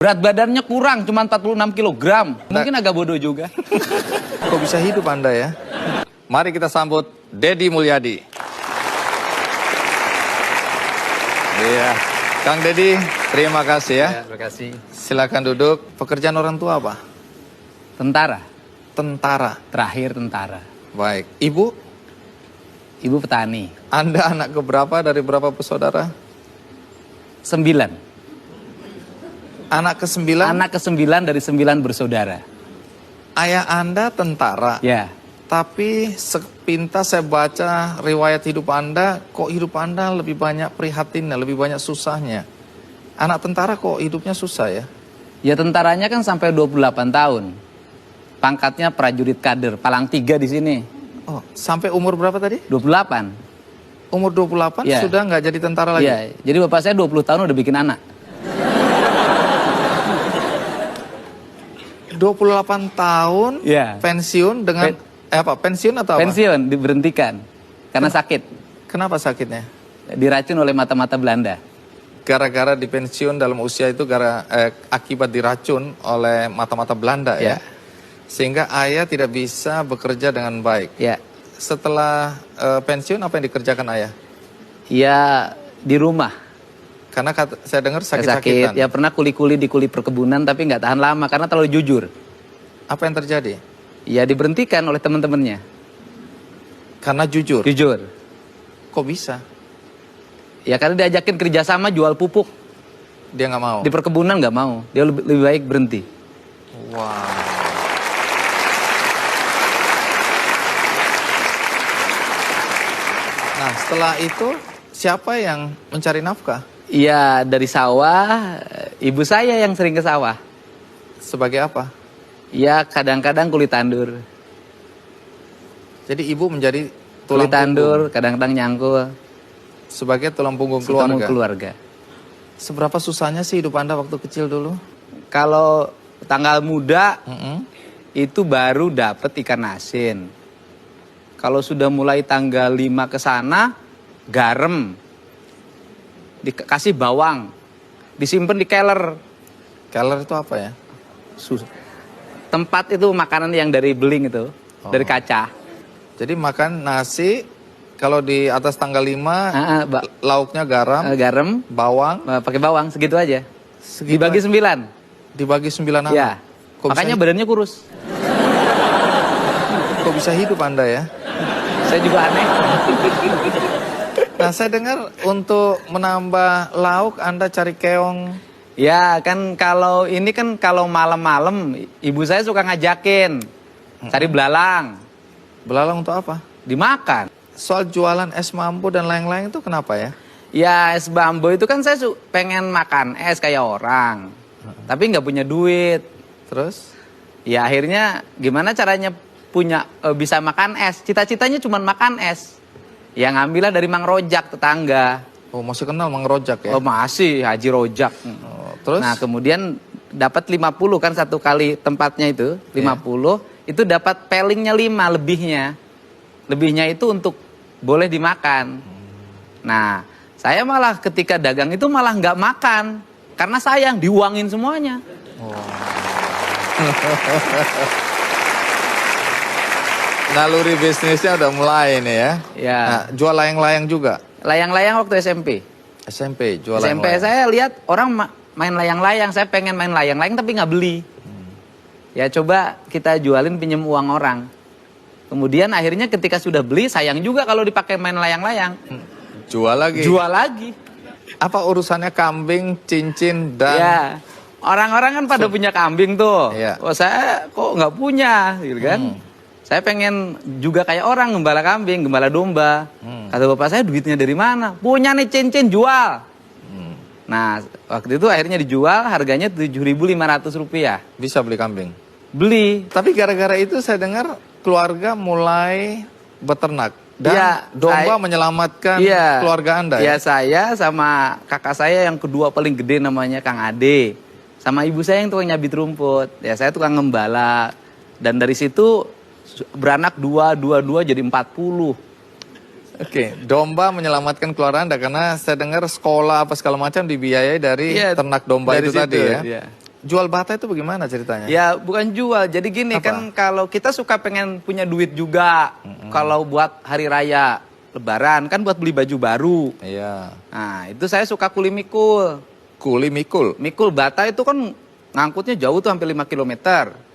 Berat badannya kurang, cuma 46 kilogram. Mungkin agak bodoh juga. Kok bisa hidup Anda ya? Mari kita sambut Deddy Mulyadi. Iya, Kang Deddy, terima kasih ya. Terima kasih. Silakan duduk. Pekerjaan orang tua apa? Tentara. Tentara. Terakhir tentara. Baik. Ibu? Ibu petani. Anda anak keberapa dari berapa bersaudara? 9. Anak ke-9? Anak ke-9 dari 9 bersaudara. Ayah Anda tentara. Ya. Tapi sepintas saya baca riwayat hidup Anda, kok hidup Anda lebih banyak prihatinnya, lebih banyak susahnya. Anak tentara kok hidupnya susah ya? Ya tentaranya kan sampai 28 tahun. Pangkatnya prajurit kader, palang 3 di sini. Oh, sampai umur berapa tadi? 28. Umur 28 Ya. sudah nggak jadi tentara lagi? Iya, jadi bapak saya 20 tahun udah bikin anak. 28 tahun Ya. pensiun dengan pensiun atau apa? Pensiun, diberhentikan. Karena sakit. Kenapa sakitnya? Diracun oleh mata-mata Belanda. Gara-gara dipensiun dalam usia itu akibat diracun oleh mata-mata Belanda ya. Ya. Sehingga ayah tidak bisa bekerja dengan baik. Ya. Setelah pensiun apa yang dikerjakan ayah? Ya di rumah. Karena saya dengar Sakit. sakit-sakitan. Ya pernah kuli-kuli di kuli perkebunan tapi nggak tahan lama karena terlalu jujur. Apa yang terjadi? Ya diberhentikan oleh teman-temannya. Karena jujur. Jujur. Kok bisa? Ya karena diajakin kerjasama jual pupuk. Dia nggak mau. Di perkebunan nggak mau. Dia lebih baik berhenti. Wow. Nah setelah itu siapa yang mencari nafkah? Iya dari sawah. Ibu saya yang sering ke sawah. Sebagai apa? Ya kadang-kadang kulit tandur. Jadi ibu menjadi Kulit tulang tandur, punggung. kadang-kadang nyangkul. Sebagai tulang punggung Ketemu keluarga. keluarga. Seberapa susahnya sih hidup Anda waktu kecil dulu? Kalau tanggal muda Mm-mm. itu baru dapat ikan asin. Kalau sudah mulai tanggal 5 ke sana, garam. Dikasih bawang. Disimpan di keler. Keler itu apa ya? Tempat itu makanan yang dari beling itu, dari kaca. Jadi makan nasi, kalau di atas tanggal 5, lauknya garam, Garam, bawang, pakai bawang segitu aja. segitu Dibagi aja. 9. Dibagi 9 anak. Ya. Kok Makanya bisa, badannya kurus. kok bisa hidup Anda ya? Saya juga aneh. Nah saya dengar untuk menambah lauk Anda cari keong. Ya kan kalau ini kan kalau malam-malam ibu saya suka ngajakin cari belalang, Belalang untuk apa? dimakan. Soal jualan es mambu dan lain-lain itu kenapa ya? Ya es bambu itu kan saya pengen makan es kayak orang, tapi nggak punya duit. Terus? Ya akhirnya gimana caranya bisa makan es? Cita-citanya cuma makan es. Ya ngambillah dari Mang Rojak tetangga. Oh masih kenal Mang Rojak ya? Oh masih Haji Rojak. Oh, terus? Nah kemudian dapat 50 kan satu kali tempatnya itu 50 itu dapat pelingnya 5 lebihnya. Lebihnya itu untuk boleh dimakan. Nah saya malah ketika dagang itu malah nggak makan karena sayang diuangin semuanya. Naluri bisnisnya udah mulai nih ya. Ya. Nah, jual layang-layang juga. Layang-layang waktu SMP. SMP jual SMP layang-layang. saya lihat orang main layang-layang, saya pengen main layang-layang tapi nggak beli. Ya coba kita jualin pinjem uang orang. Kemudian akhirnya ketika sudah beli sayang juga kalau dipakai main layang-layang. Jual lagi. Jual lagi. Apa urusannya kambing, cincin dan Ya. Orang-orang kan pada punya kambing tuh. Iya. Oh saya kok nggak punya, gitu kan? Saya pengen juga kayak orang gembala kambing, gembala domba. Kata bapak saya duitnya dari mana? Punya nih cincin jual. Nah waktu itu akhirnya dijual harganya Rp7.500. bisa beli kambing. Beli. Tapi gara-gara itu saya dengar keluarga mulai beternak dan Iya, domba menyelamatkan keluarga Anda ya? ya. Saya sama kakak saya yang kedua paling gede namanya Kang Ade. Sama ibu saya yang tukang nyabit rumput. Ya saya tukang ngembala. Dan dari situ beranak 2 jadi 40. Oke, domba menyelamatkan keluarga Anda karena saya dengar sekolah apa segala macam dibiayai dari ternak domba dari itu situ, tadi ya. Iya. jual bata itu bagaimana ceritanya? Ya bukan jual, jadi gini Apa? kan kalau kita suka pengen punya duit juga, kalau buat hari raya Lebaran kan buat beli baju baru. Iya. Nah itu saya suka kuli mikul. Kuli mikul. Mikul bata itu kan ngangkutnya jauh tuh hampir 5 km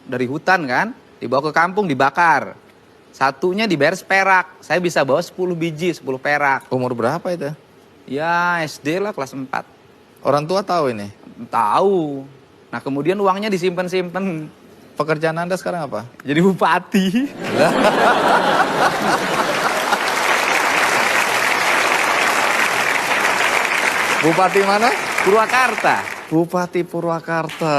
dari hutan kan, dibawa ke kampung dibakar. Satunya dibayar seperak, saya bisa bawa 10 biji, 10 perak. Umur berapa itu? Ya SD lah kelas 4. Orang tua tahu ini. Tahu. Nah kemudian uangnya disimpan-simpan. Pekerjaan Anda sekarang apa? Jadi bupati. Bupati mana? Purwakarta. Bupati Purwakarta.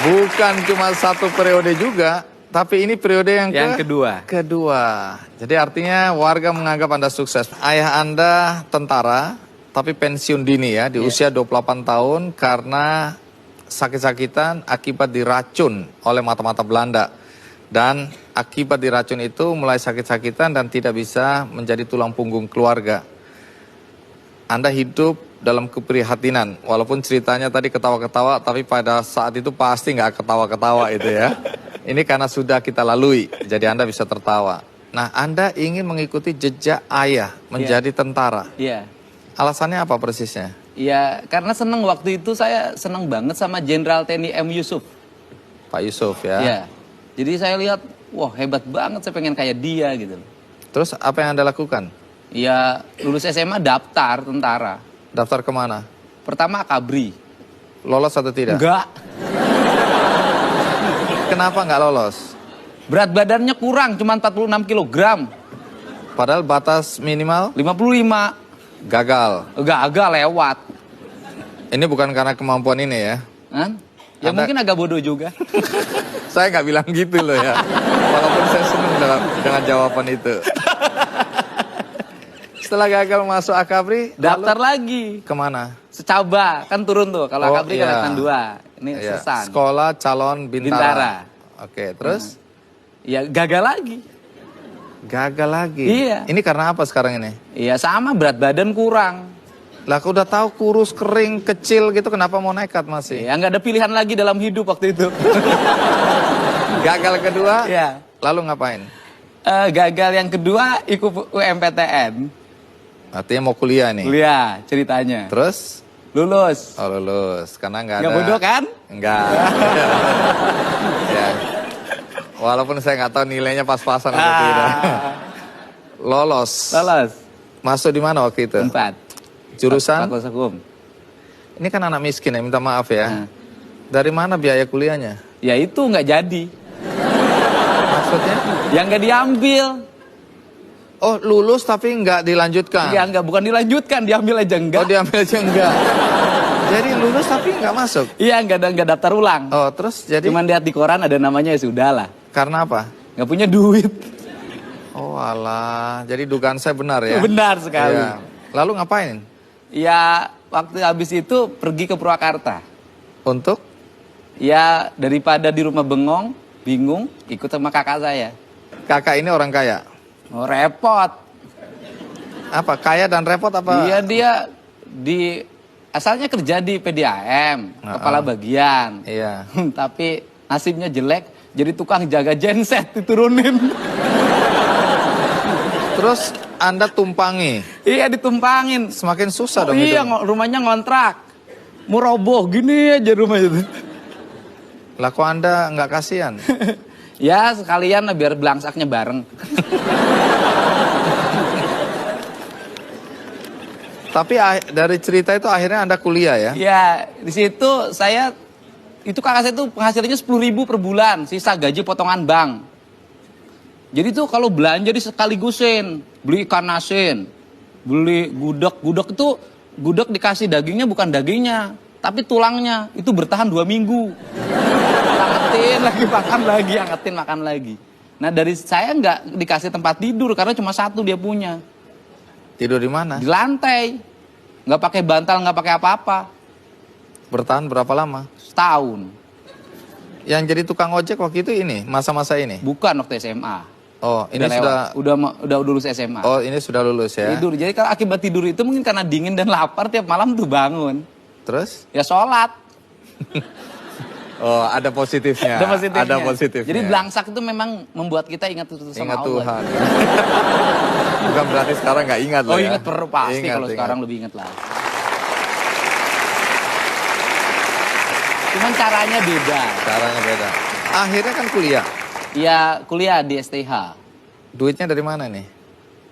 Bukan cuma satu periode juga, tapi ini periode Yang kedua. Kedua. Jadi artinya warga menganggap Anda sukses. Ayah Anda tentara, tapi pensiun dini ya, di usia 28 tahun karena sakit-sakitan akibat diracun oleh mata-mata Belanda. Dan akibat diracun itu mulai sakit-sakitan dan tidak bisa menjadi tulang punggung keluarga. Anda hidup dalam keprihatinan, walaupun ceritanya tadi ketawa-ketawa, tapi pada saat itu pasti nggak ketawa-ketawa itu ya. Ini karena sudah kita lalui, jadi Anda bisa tertawa. Nah, Anda ingin mengikuti jejak ayah menjadi tentara. Iya. Alasannya apa persisnya? Iya, karena seneng waktu itu saya seneng banget sama Jenderal TNI M. Yusuf. Pak Yusuf ya. Iya. Jadi saya lihat, wah hebat banget, saya pengen kayak dia gitu. Terus apa yang Anda lakukan? Iya, lulus SMA daftar tentara. Daftar kemana? Pertama Akabri. Lolos atau tidak? Enggak. Kenapa nggak lolos? Berat badannya kurang, cuma 46 kg. Padahal batas minimal 55. gagal. Agak lewat. Ini bukan karena kemampuan ini ya. Kan? Ya Anda- mungkin agak bodoh juga. Saya nggak bilang gitu loh ya. Walaupun saya senang dengan jawaban itu. Setelah gagal masuk Akabri, Daftar lalu lagi. kemana? Secaba, kan turun tuh. Kalau Oh, Akabri iya. kan datang 2. Ini Iya, Sesan. Sekolah calon Bintara. bintara. Oke, terus Ya gagal lagi. gagal lagi. Iya. Ini karena apa sekarang ini? Iya sama, berat badan kurang. Lah aku udah tahu kurus, kering, kecil gitu, kenapa mau nekat masih? Ya nggak ada pilihan lagi dalam hidup waktu itu. Gagal kedua, Iya. lalu ngapain? Gagal yang kedua ikut UMPTN. Artinya mau kuliah nih. Kuliah ceritanya. Terus? Lulus. Oh lulus, karena nggak ada. Nggak bodoh kan? Enggak. Ya. Walaupun saya nggak tahu nilainya pas-pasan atau tidak. Lolos. Lolos. Masuk di mana waktu itu? 4. Jurusan? Fakultas Hukum. Ini kan anak miskin ya, minta maaf ya. Nah. Dari mana biaya kuliahnya? Ya itu nggak jadi. Maksudnya? Yang nggak diambil. Oh lulus tapi nggak dilanjutkan? Ya nggak, bukan dilanjutkan, diambil aja Oh enggak. diambil aja enggak? Jadi lulus tapi nggak masuk? Iya nggak daftar ulang. Oh terus jadi? Cuman lihat di koran ada namanya, ya sudah lah. Karena apa? Nggak punya duit. Oh alah, jadi dugaan saya benar ya? Benar sekali. Iya. Lalu ngapain? Ya waktu habis itu pergi ke Purwakarta. Untuk? Ya daripada di rumah bengong, bingung, ikut sama kakak saya. Kakak ini orang kaya? Oh repot. Apa? Kaya dan repot apa? Iya dia asalnya kerja di PDAM, kepala bagian. Iya. Tapi nasibnya jelek, jadi tukang jaga genset diturunin. Terus Anda tumpangi? Iya ditumpangin. Semakin susah dong Iya hidup. rumahnya ngontrak. Mau roboh gini aja rumah itu. Lah kok Anda nggak kasihan? Ya sekalian lah biar belangsaknya bareng. Tapi dari cerita itu akhirnya Anda kuliah ya? Ya di situ kakak saya tuh penghasilannya 10.000 per bulan, sisa gaji potongan bank. Jadi tuh kalau belanja disekaligusin, beli ikan asin, beli gudeg itu gudeg dikasih dagingnya bukan dagingnya, tapi tulangnya, itu bertahan 2 minggu. Angetin lagi, makan lagi. Nah dari saya nggak dikasih tempat tidur karena cuma 1 dia punya. Tidur di mana? Di lantai, nggak pakai bantal, nggak pakai apa-apa. Bertahan berapa lama? Setahun. Yang jadi tukang ojek waktu itu ini, masa-masa ini? Bukan waktu SMA. Oh, ini lewat. Udah lulus SMA. Oh, ini sudah lulus ya. Tidur. Jadi kalau akibat tidur itu mungkin karena dingin dan lapar tiap malam tuh bangun. Terus? Ya sholat. Oh, ada positifnya. Ada positifnya. Jadi belangsak itu memang membuat kita ingat sama Ingat Allah. Tuhan. Bukan berarti sekarang nggak ingat loh Oh, ya. ingat pasti Ingat, kalau sekarang lebih ingat lah. Cuman caranya beda. Caranya beda. Akhirnya kan kuliah. Ya kuliah di STH. Duitnya dari mana nih?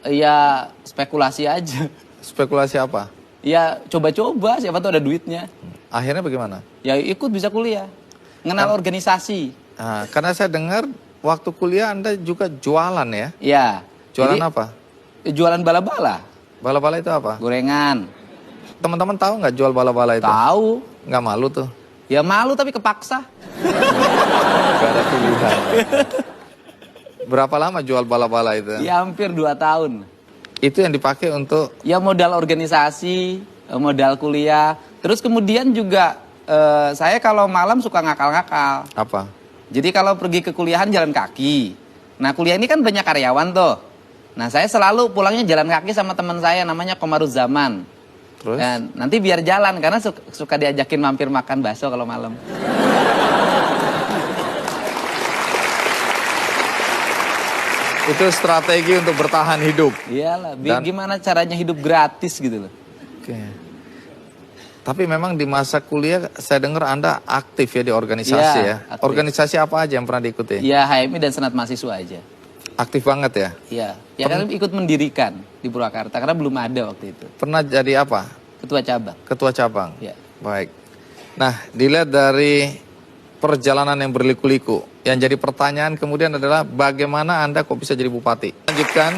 Ya spekulasi aja. Spekulasi apa? Ya coba-coba siapa tuh ada duitnya. Akhirnya bagaimana? Ya ikut bisa kuliah. Ngenal organisasi. Nah, karena saya dengar waktu kuliah Anda juga jualan ya? Ya. Jualan Jadi, apa? Jualan bala-bala. Bala-bala itu apa? Gorengan. Teman-teman tahu nggak jual bala-bala itu? Tahu. Nggak malu tuh? Ya malu tapi kepaksa. Gak ada pilihan. Berapa lama jual bala-bala itu? Ya hampir 2 tahun. Itu yang dipakai untuk... Ya modal organisasi, modal kuliah. Terus kemudian juga saya kalau malam suka ngakal-ngakal. Apa? Jadi kalau pergi ke kuliahan jalan kaki. Nah kuliah ini kan banyak karyawan tuh. Nah saya selalu pulangnya jalan kaki sama teman saya namanya Komaruzzaman. Terus? Dan nanti biar jalan karena suka diajakin mampir makan bakso kalau malam. Itu strategi untuk bertahan hidup. Iyalah, gimana caranya hidup gratis gitu loh. Oke. Tapi memang di masa kuliah saya dengar Anda aktif ya di organisasi ya. Aktif. Organisasi apa aja yang pernah diikuti? Ya HMI dan Senat Mahasiswa aja. Aktif banget ya? Iya. Ya kan ikut mendirikan di Purwakarta karena belum ada waktu itu. Pernah jadi apa? Ketua cabang. Ketua cabang? Ya. Baik. Nah, dilihat dari perjalanan yang berliku-liku. Yang jadi pertanyaan kemudian adalah bagaimana Anda kok bisa jadi bupati? Lanjutkan,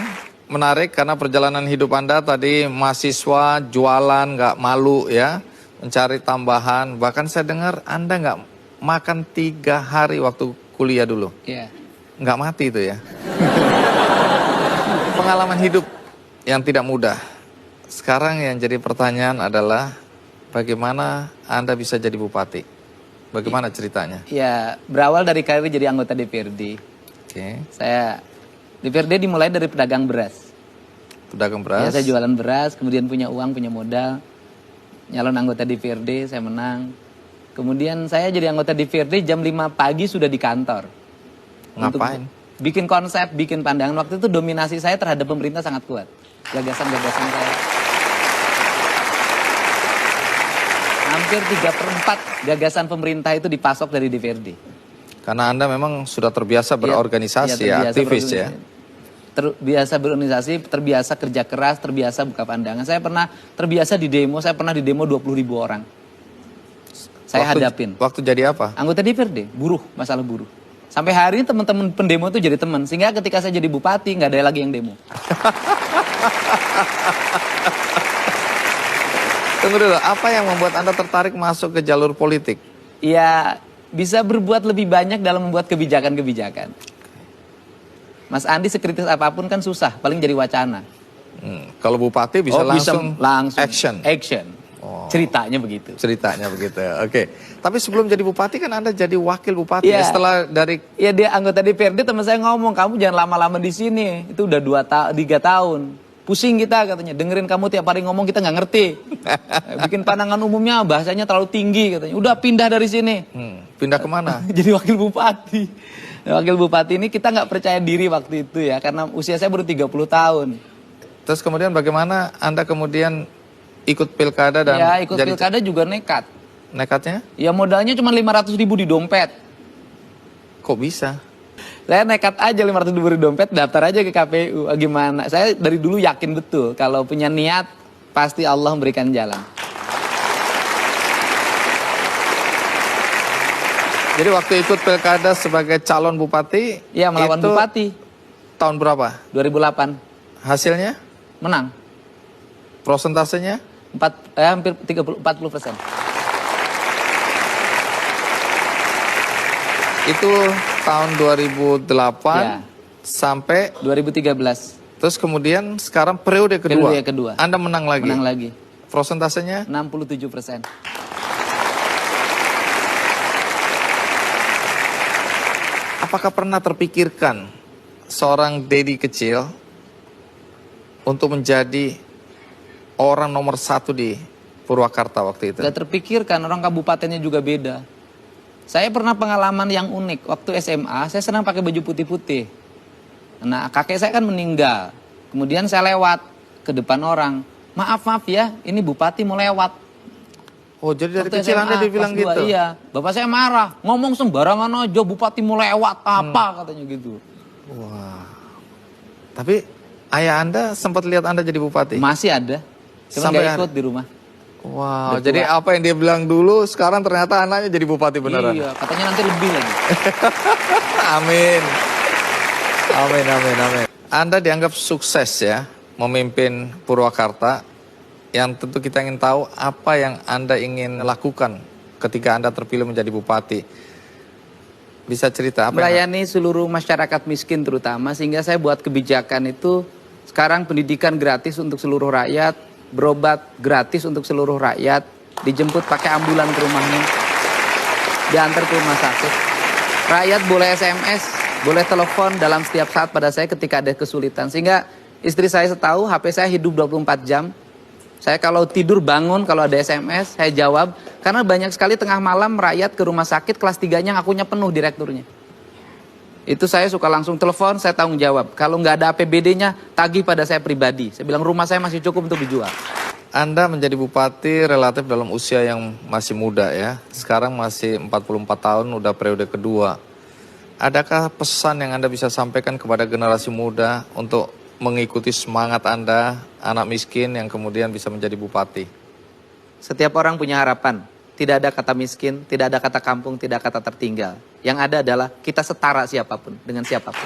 menarik karena perjalanan hidup Anda tadi mahasiswa, jualan, nggak malu ya, mencari tambahan. Bahkan saya dengar Anda nggak makan 3 hari waktu kuliah dulu. Iya. Nggak mati itu ya. Pengalaman hidup yang tidak mudah. Sekarang yang jadi pertanyaan adalah bagaimana Anda bisa jadi bupati? Bagaimana ceritanya? Ya, berawal dari karir jadi anggota DPRD. Oke. Saya DPRD dimulai dari pedagang beras. Pedagang beras. Ya, saya jualan beras, kemudian punya uang, punya modal. Nyalon anggota DPRD, saya menang. Kemudian saya jadi anggota DPRD jam 5 pagi sudah di kantor. Ngapain? Untuk bikin konsep, bikin pandangan. Waktu itu dominasi saya terhadap pemerintah sangat kuat. Gagasan-gagasan saya. Hampir 3/4 gagasan pemerintah itu dipasok dari DPRD. Karena Anda memang sudah terbiasa berorganisasi ya, aktivis ya. Terbiasa berorganisasi, terbiasa kerja keras, terbiasa buka pandangan. Saya pernah terbiasa di demo, saya pernah di demo 20.000 orang. Saya hadapin. Waktu jadi apa? Anggota DPRD, buruh, masalah buruh. Sampai hari ini teman-teman pendemo itu jadi teman. Sehingga ketika saya jadi bupati, nggak ada lagi yang demo. Tunggu dulu, apa yang membuat Anda tertarik masuk ke jalur politik? Ya, bisa berbuat lebih banyak dalam membuat kebijakan-kebijakan. Mas Andi sekritis apapun kan susah, paling jadi wacana. Kalau bupati bisa langsung action. Oh. Ceritanya begitu. Ceritanya begitu, oke. Tapi sebelum jadi bupati kan Anda jadi wakil bupati ya. Setelah dari... Ya dia anggota DPRD, teman saya ngomong, kamu jangan lama-lama di sini. Itu udah 3 tahun. Pusing kita katanya, dengerin kamu tiap hari ngomong kita nggak ngerti. Bikin pandangan umumnya bahasanya terlalu tinggi katanya. Udah pindah dari sini. Pindah kemana? Jadi wakil bupati. Nah, wakil bupati ini kita nggak percaya diri waktu itu ya, karena usia saya baru 30 tahun. Terus kemudian bagaimana Anda kemudian ikut pilkada dan... Ya ikut pilkada juga nekat. Nekatnya? Ya modalnya cuma 500.000 di dompet. Kok bisa? Saya nekat aja 500.000 di dompet, daftar aja ke KPU. Gimana? Saya dari dulu yakin betul kalau punya niat pasti Allah memberikan jalan. Jadi waktu ikut pilkada sebagai calon bupati, ya melawan bupati. Tahun berapa? 2008. Hasilnya? Menang. Prosentasenya? Hampir 40%. Itu tahun 2008 ya. Sampai 2013. Terus kemudian sekarang periode kedua. Periode kedua. Anda menang lagi. Menang lagi. Prosentasenya? 67%. Apakah pernah terpikirkan seorang Dedi kecil untuk menjadi orang nomor 1 di Purwakarta waktu itu? Gak terpikirkan, orang kabupatennya juga beda. Saya pernah pengalaman yang unik. Waktu SMA, saya senang pakai baju putih-putih. Nah, kakek saya kan meninggal. Kemudian saya lewat ke depan orang. Maaf ya, ini bupati mau lewat. Oh, jadi dari Waktu kecil SMA, Anda dibilang kelas 2, gitu? Iya. Bapak saya marah. Ngomong sembarangan aja, bupati mau lewat. Apa katanya gitu. Wah. Tapi ayah Anda sempat lihat Anda jadi bupati? Masih ada. Cuma Sampai nggak ikut di rumah. Wow, Udah jadi tua. apa yang dia bilang dulu, sekarang ternyata anaknya jadi bupati beneran? Iya, katanya nanti lebih lagi. Amin. Amin, amin, amin. Anda dianggap sukses ya, memimpin Purwakarta. Yang tentu kita ingin tahu apa yang Anda ingin lakukan ketika Anda terpilih menjadi bupati. Bisa cerita apa yang... Melayani seluruh masyarakat miskin terutama, sehingga saya buat kebijakan itu sekarang pendidikan gratis untuk seluruh rakyat, berobat gratis untuk seluruh rakyat, dijemput pakai ambulan ke rumahnya, diantar ke rumah sakit. Rakyat boleh SMS, boleh telepon dalam setiap saat pada saya ketika ada kesulitan. Sehingga istri saya tahu HP saya hidup 24 jam. Saya kalau tidur bangun, kalau ada SMS, saya jawab. Karena banyak sekali tengah malam rakyat ke rumah sakit kelas 3-nya ngakunya penuh direkturnya. Itu saya suka langsung telepon, saya tanggung jawab. Kalau nggak ada APBD-nya, tagih pada saya pribadi. Saya bilang rumah saya masih cukup untuk dijual. Anda menjadi bupati relatif dalam usia yang masih muda ya. Sekarang masih 44 tahun, udah periode kedua. Adakah pesan yang Anda bisa sampaikan kepada generasi muda untuk mengikuti semangat Anda, anak miskin yang kemudian bisa menjadi bupati? Setiap orang punya harapan. Tidak ada kata miskin, tidak ada kata kampung, tidak ada kata tertinggal. Yang ada adalah kita setara siapapun, dengan siapapun.